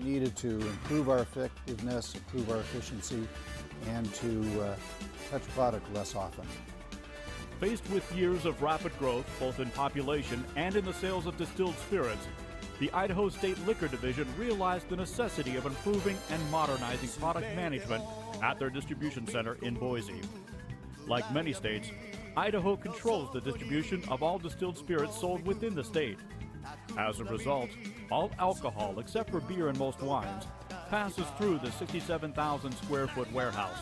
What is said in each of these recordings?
needed to improve our effectiveness, improve our efficiency, and to touch product less often. Faced with years of rapid growth, both in population and in the sales of distilled spirits, the Idaho State Liquor Division realized the necessity of improving and modernizing product management at their distribution center in Boise. Like many states, Idaho controls the distribution of all distilled spirits sold within the state. As a result, all alcohol, except for beer and most wines, passes through the 67,000 square foot warehouse.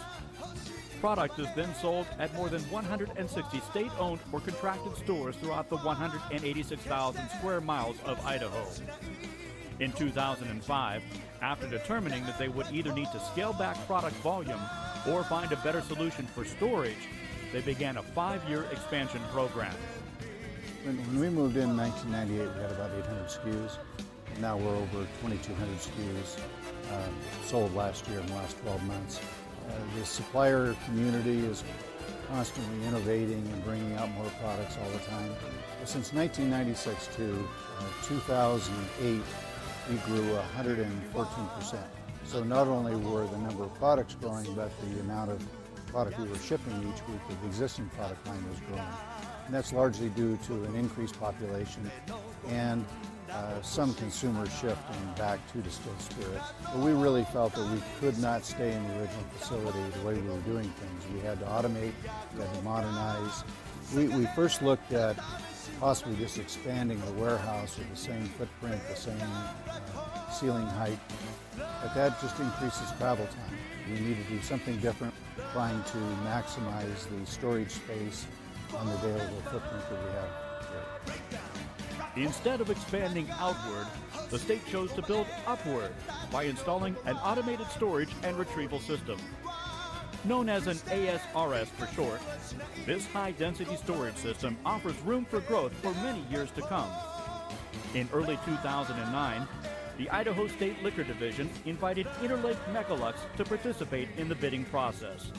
Product is then sold at more than 160 state-owned or contracted stores throughout the 186,000 square miles of Idaho. In 2005, after determining that they would either need to scale back product volume or find a better solution for storage, they began a 5-year expansion program. When we moved in 1998, we had about 800 SKUs. And now we're over 2,200 SKUs sold last year in the last 12 months. The supplier community is constantly innovating and bringing out more products all the time. Since 1996 to 2008, we grew 114%. So not only were the number of products growing, but the amount of product we were shipping each week of the existing product line was growing. And that's largely due to an increased population and some consumer shifting back to distilled spirits. But we really felt that we could not stay in the original facility the way we were doing things. We had to automate, we had to modernize. We first looked at possibly just expanding the warehouse with the same footprint, the same ceiling height, but that just increases travel time. We need to do something different, trying to maximize the storage space on the available footprint that we have here. Instead of expanding outward, the state chose to build upward by installing an automated storage and retrieval system. Known as an ASRS for short, this high-density storage system offers room for growth for many years to come. In early 2009, the Idaho State Liquor Division invited Interlake Mechalux to participate in the bidding process.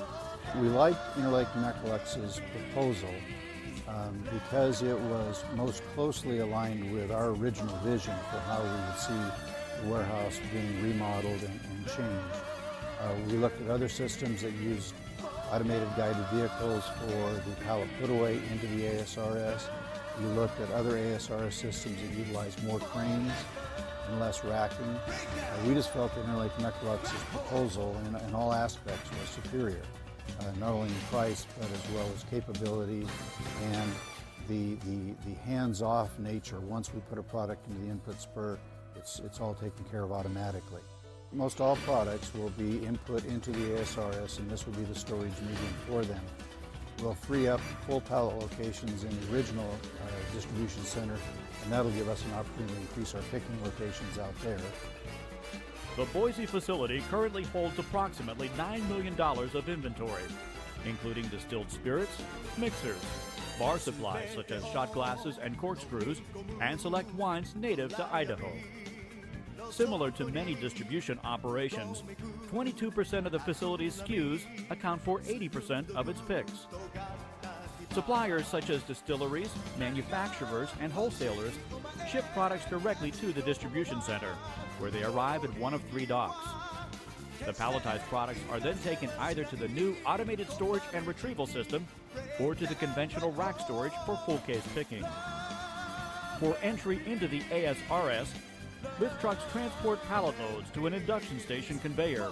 We liked Interlake Mechalux's proposal because it was most closely aligned with our original vision for how we would see the warehouse being remodeled and changed. We looked at other systems that used automated guided vehicles for the pallet put away into the ASRS. We looked at other ASRS systems that utilized more cranes and less racking. We just felt that Interlake Mechalux's proposal in all aspects was superior. Not only in price, but as well as capability and the hands-off nature. Once we put a product into the input spur, it's all taken care of automatically. Most all products will be input into the ASRS, and this will be the storage medium for them. We'll free up full pallet locations in the original distribution center, and that'll give us an opportunity to increase our picking locations out there. The Boise facility currently holds approximately $9 million of inventory, including distilled spirits, mixers, bar supplies such as shot glasses and corkscrews, and select wines native to Idaho. Similar to many distribution operations, 22% of the facility's SKUs account for 80% of its picks. Suppliers such as distilleries, manufacturers, and wholesalers ship products directly to the distribution center, where they arrive at one of 3 docks. The palletized products are then taken either to the new automated storage and retrieval system or to the conventional rack storage for full case picking. For entry into the ASRS, lift trucks transport pallet loads to an induction station conveyor.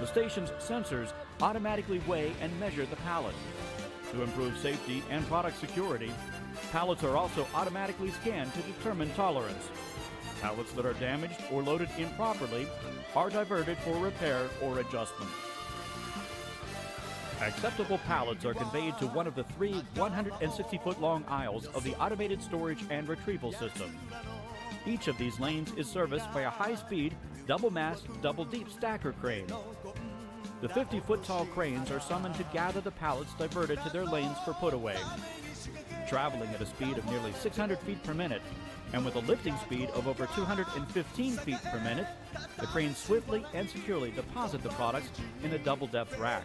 The station's sensors automatically weigh and measure the pallet. To improve safety and product security, pallets are also automatically scanned to determine tolerance. Pallets that are damaged or loaded improperly are diverted for repair or adjustment. Acceptable pallets are conveyed to one of the 3 160-foot-long aisles of the automated storage and retrieval system. Each of these lanes is serviced by a high-speed, double-mast, double-deep stacker crane. The 50-foot-tall cranes are summoned to gather the pallets diverted to their lanes for put-away. Traveling at a speed of nearly 600 feet per minute, and with a lifting speed of over 215 feet per minute, the cranes swiftly and securely deposit the products in a double-depth rack.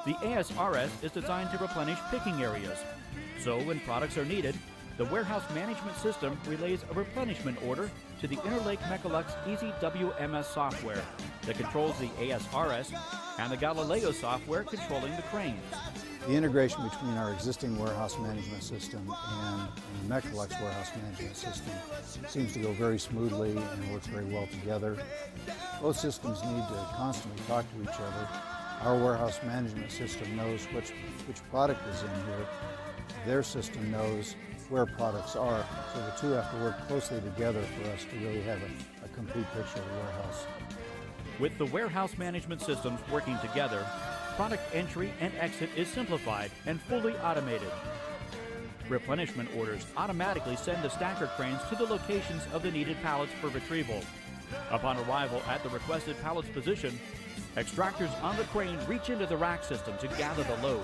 The ASRS is designed to replenish picking areas, so when products are needed, the warehouse management system relays a replenishment order to the Interlake Mechalux Easy WMS software that controls the ASRS and the Galileo software controlling the cranes. The integration between our existing warehouse management system and the Mechalux warehouse management system seems to go very smoothly and works very well together. Both systems need to constantly talk to each other. Our warehouse management system knows which product is in here. Their system knows where products are, so the two have to work closely together for us to really have a complete picture of the warehouse. With the warehouse management systems working together, product entry and exit is simplified and fully automated. Replenishment orders automatically send the stacker cranes to the locations of the needed pallets for retrieval. Upon arrival at the requested pallet's position, extractors on the crane reach into the rack system to gather the load.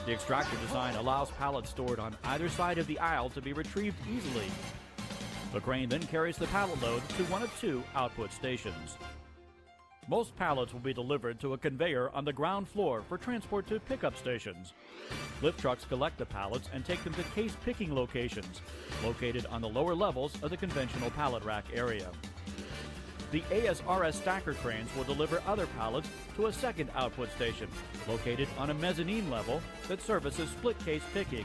The extractor design allows pallets stored on either side of the aisle to be retrieved easily. The crane then carries the pallet load to one of two output stations. Most pallets will be delivered to a conveyor on the ground floor for transport to pickup stations. Lift trucks collect the pallets and take them to case picking locations, located on the lower levels of the conventional pallet rack area. The ASRS stacker cranes will deliver other pallets to a second output station, located on a mezzanine level that services split case picking.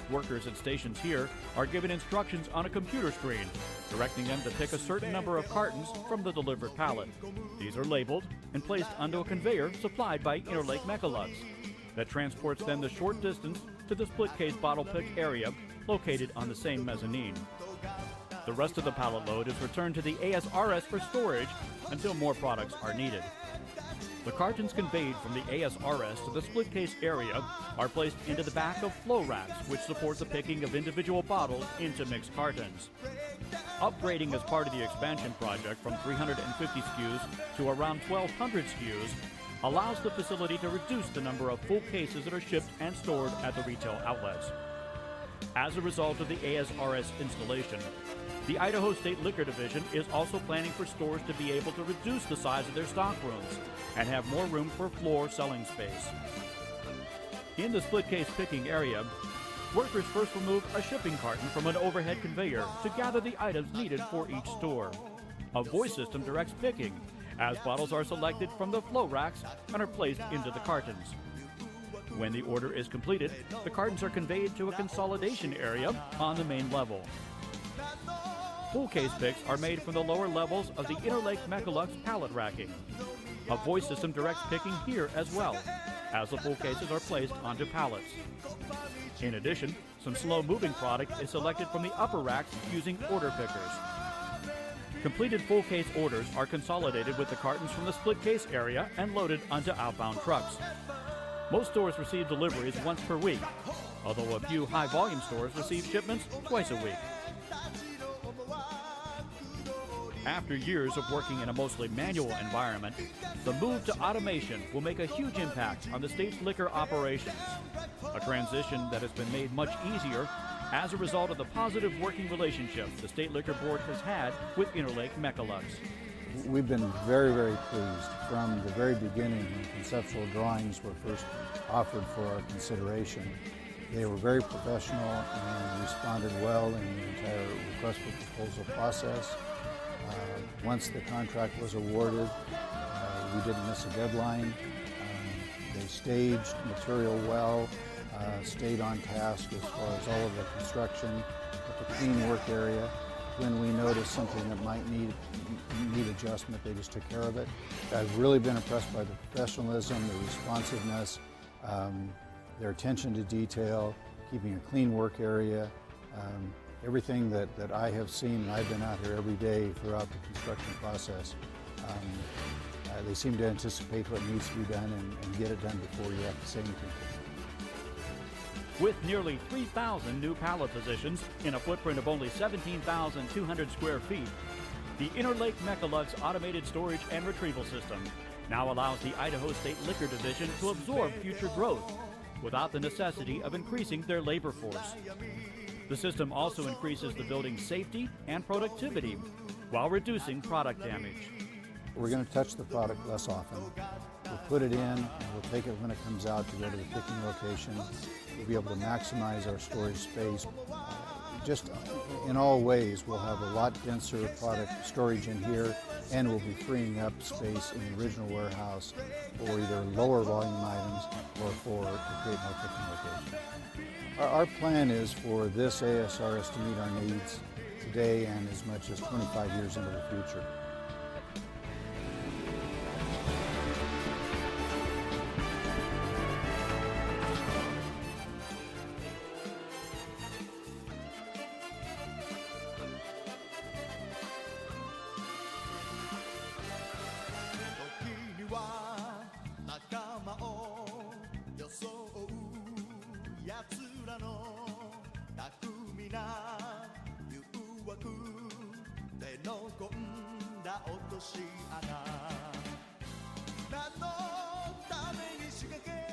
Workers at stations here are given instructions on a computer screen, directing them to pick a certain number of cartons from the delivered pallet. These are labeled and placed onto a conveyor supplied by Interlake Mechalux that transports them the short distance to the split case bottle pick area located on the same mezzanine. The rest of the pallet load is returned to the ASRS for storage until more products are needed. The cartons conveyed from the ASRS to the split case area are placed into the back of flow racks, which support the picking of individual bottles into mixed cartons. Upgrading as part of the expansion project from 350 SKUs to around 1,200 SKUs allows the facility to reduce the number of full cases that are shipped and stored at the retail outlets. As a result of the ASRS installation, the Idaho State Liquor Division is also planning for stores to be able to reduce the size of their stock rooms and have more room for floor selling space. In the split case picking area, workers first remove a shipping carton from an overhead conveyor to gather the items needed for each store. A voice system directs picking, as bottles are selected from the flow racks and are placed into the cartons. When the order is completed, the cartons are conveyed to a consolidation area on the main level. Full case picks are made from the lower levels of the Interlake Mechalux pallet racking. A voice system directs picking here as well, as the full cases are placed onto pallets. In addition, some slow-moving product is selected from the upper racks using order pickers. Completed full case orders are consolidated with the cartons from the split case area and loaded onto outbound trucks. Most stores receive deliveries once per week, although a few high-volume stores receive shipments twice a week. After years of working in a mostly manual environment, the move to automation will make a huge impact on the state's liquor operations, a transition that has been made much easier as a result of the positive working relationship the State Liquor Board has had with Interlake Mechalux. We've been very, very pleased from the very beginning when conceptual drawings were first offered for our consideration. They were very professional and responded well in the entire request for proposal process. Once the contract was awarded, we didn't miss a deadline. They staged material well, stayed on task as far as all of the construction, with the clean work area. When we noticed something that might need adjustment, they just took care of it. I've really been impressed by the professionalism, the responsiveness, their attention to detail, keeping a clean work area. Everything that I have seen, and I've been out here every day throughout the construction process, they seem to anticipate what needs to be done and get it done before you have to say anything. With nearly 3,000 new pallet positions in a footprint of only 17,200 square feet, the Interlake Mechalux automated storage and retrieval system now allows the Idaho State Liquor Division to absorb future growth without the necessity of increasing their labor force. The system also increases the building's safety and productivity while reducing product damage. We're going to touch the product less often. We'll put it in, and we'll take it when it comes out to go to the picking location. We'll be able to maximize our storage space. Just in all ways, we'll have a lot denser product storage in here, and we'll be freeing up space in the original warehouse for either lower volume items or for to create more picking locations. Our plan is for this ASRS to meet our needs today and as much as 25 years into the future.何のために仕掛け